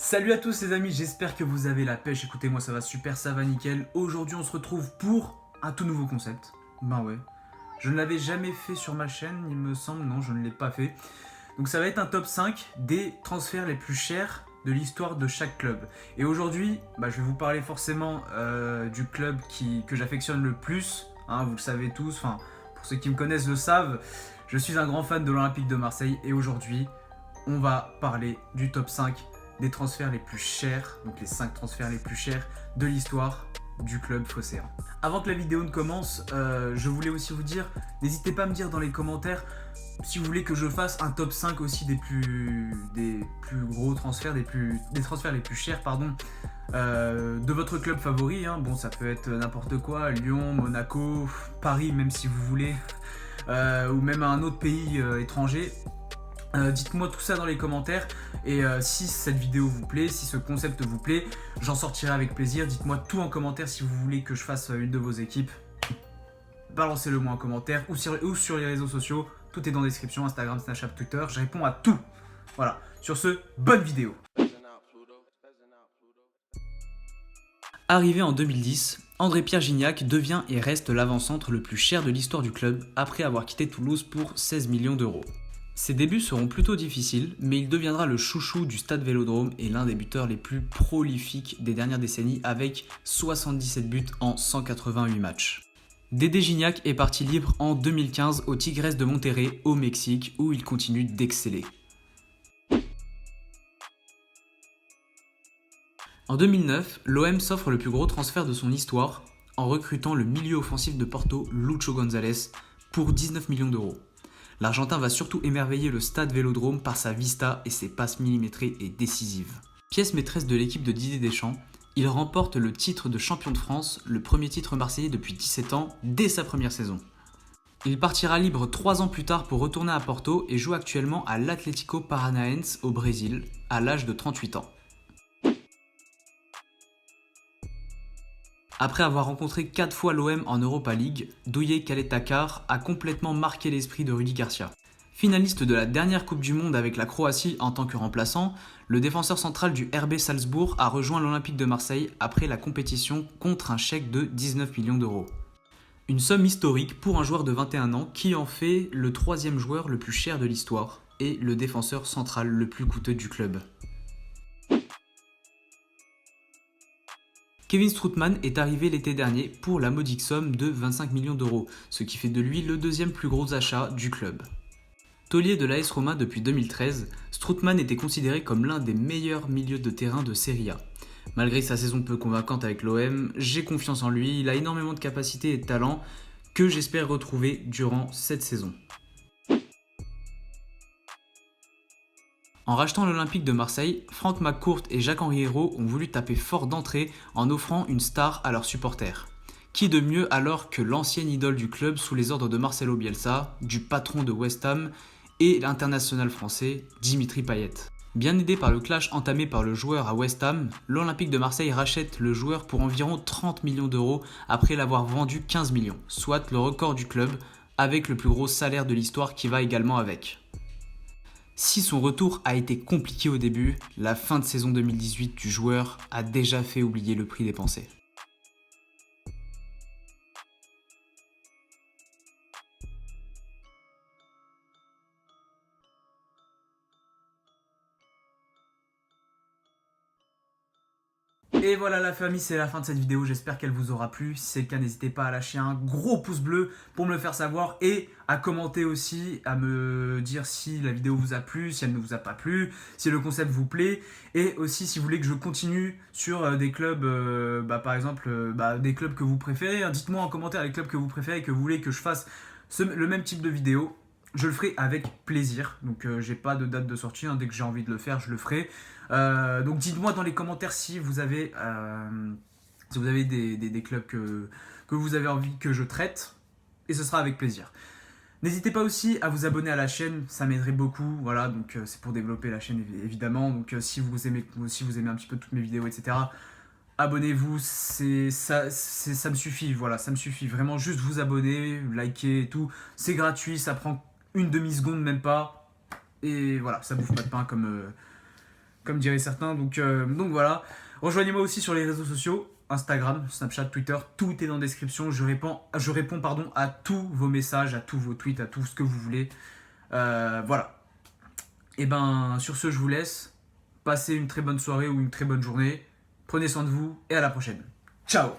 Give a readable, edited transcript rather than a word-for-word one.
Salut à tous les amis, j'espère que vous avez la pêche. Écoutez, moi ça va super, ça va nickel. Aujourd'hui on se retrouve pour un tout nouveau concept. Ben ouais, je ne l'avais jamais fait sur ma chaîne, il me semble, non je ne l'ai pas fait. Donc ça va être un top 5 des transferts les plus chers de l'histoire de chaque club. Et aujourd'hui, je vais vous parler forcément du club que j'affectionne le plus. Hein, vous le savez tous, enfin pour ceux qui me connaissent le savent, je suis un grand fan de l'Olympique de Marseille. Et aujourd'hui, on va parler du top 5 des transferts les plus chers, donc les 5 transferts les plus chers de l'histoire du club phocéen. Avant que la vidéo ne commence, je voulais aussi vous dire, n'hésitez pas à me dire dans les commentaires si vous voulez que je fasse un top 5 aussi des plus gros transferts, des transferts les plus chers, de votre club favori. Hein. Bon, ça peut être n'importe quoi, Lyon, Monaco, Paris, même si vous voulez, ou même un autre pays étranger. Dites-moi tout ça dans les commentaires et si cette vidéo vous plaît, si ce concept vous plaît, j'en sortirai avec plaisir. Dites-moi tout en commentaire si vous voulez que je fasse une de vos équipes. Balancez-le moi en commentaire ou sur les réseaux sociaux. Tout est dans la description, Instagram, Snapchat, Twitter. Je réponds à tout. Voilà. Sur ce, bonne vidéo. Arrivé en 2010, André-Pierre Gignac devient et reste l'avant-centre le plus cher de l'histoire du club après avoir quitté Toulouse pour 16 millions d'euros. Ses débuts seront plutôt difficiles, mais il deviendra le chouchou du Stade Vélodrome et l'un des buteurs les plus prolifiques des dernières décennies avec 77 buts en 188 matchs. Dédé Gignac est parti libre en 2015 au Tigres de Monterrey au Mexique où il continue d'exceller. En 2009, l'OM s'offre le plus gros transfert de son histoire en recrutant le milieu offensif de Porto, Lucho González, pour 19 millions d'euros. L'Argentin va surtout émerveiller le Stade Vélodrome par sa vista et ses passes millimétrées et décisives. Pièce maîtresse de l'équipe de Didier Deschamps, il remporte le titre de champion de France, le premier titre marseillais depuis 17 ans, dès sa première saison. Il partira libre 3 ans plus tard pour retourner à Porto et joue actuellement à l'Atlético Paranaense au Brésil, à l'âge de 38 ans. Après avoir rencontré 4 fois l'OM en Europa League, Douye Caleta-Car a complètement marqué l'esprit de Rudy Garcia. Finaliste de la dernière Coupe du Monde avec la Croatie en tant que remplaçant, le défenseur central du RB Salzbourg a rejoint l'Olympique de Marseille après la compétition contre un chèque de 19 millions d'euros. Une somme historique pour un joueur de 21 ans qui en fait le 3e joueur le plus cher de l'histoire et le défenseur central le plus coûteux du club. Kevin Strootman est arrivé l'été dernier pour la modique somme de 25 millions d'euros, ce qui fait de lui le 2e plus gros achat du club. Taulier de l'AS Roma depuis 2013, Strootman était considéré comme l'un des meilleurs milieux de terrain de Serie A. Malgré sa saison peu convaincante avec l'OM, j'ai confiance en lui, il a énormément de capacité et de talent que j'espère retrouver durant cette saison. En rachetant l'Olympique de Marseille, Franck McCourt et Jacques-Henri Hérault ont voulu taper fort d'entrée en offrant une star à leurs supporters. Qui de mieux alors que l'ancienne idole du club sous les ordres de Marcelo Bielsa, du patron de West Ham et l'international français Dimitri Payet. Bien aidé par le clash entamé par le joueur à West Ham, l'Olympique de Marseille rachète le joueur pour environ 30 millions d'euros après l'avoir vendu 15 millions, soit le record du club avec le plus gros salaire de l'histoire qui va également avec. Si son retour a été compliqué au début, la fin de saison 2018 du joueur a déjà fait oublier le prix dépensé. Et voilà la famille, c'est la fin de cette vidéo, j'espère qu'elle vous aura plu. Si c'est le cas, n'hésitez pas à lâcher un gros pouce bleu pour me le faire savoir et à commenter aussi, à me dire si la vidéo vous a plu, si elle ne vous a pas plu, si le concept vous plaît et aussi si vous voulez que je continue sur des clubs, par exemple des clubs que vous préférez. Dites-moi en commentaire les clubs que vous préférez et que vous voulez que je fasse le même type de vidéo. Je le ferai avec plaisir, donc j'ai pas de date de sortie, hein. Dès que j'ai envie de le faire, je le ferai. Donc dites-moi dans les commentaires si vous avez des clubs que vous avez envie que je traite, et ce sera avec plaisir. N'hésitez pas aussi à vous abonner à la chaîne, ça m'aiderait beaucoup, voilà, donc c'est pour développer la chaîne évidemment, donc si vous aimez un petit peu toutes mes vidéos, etc., abonnez-vous, ça me suffit, voilà, ça me suffit, vraiment juste vous abonner, liker et tout, c'est gratuit, ça prend une demi-seconde même pas, et voilà, ça bouffe pas de pain comme diraient certains. Donc voilà. Rejoignez-moi aussi sur les réseaux sociaux, Instagram, Snapchat, Twitter, tout est dans la description. Je réponds à tous vos messages, à tous vos tweets, à tout ce que vous voulez. Voilà. Et ben sur ce, je vous laisse. Passez une très bonne soirée ou une très bonne journée. Prenez soin de vous et à la prochaine. Ciao!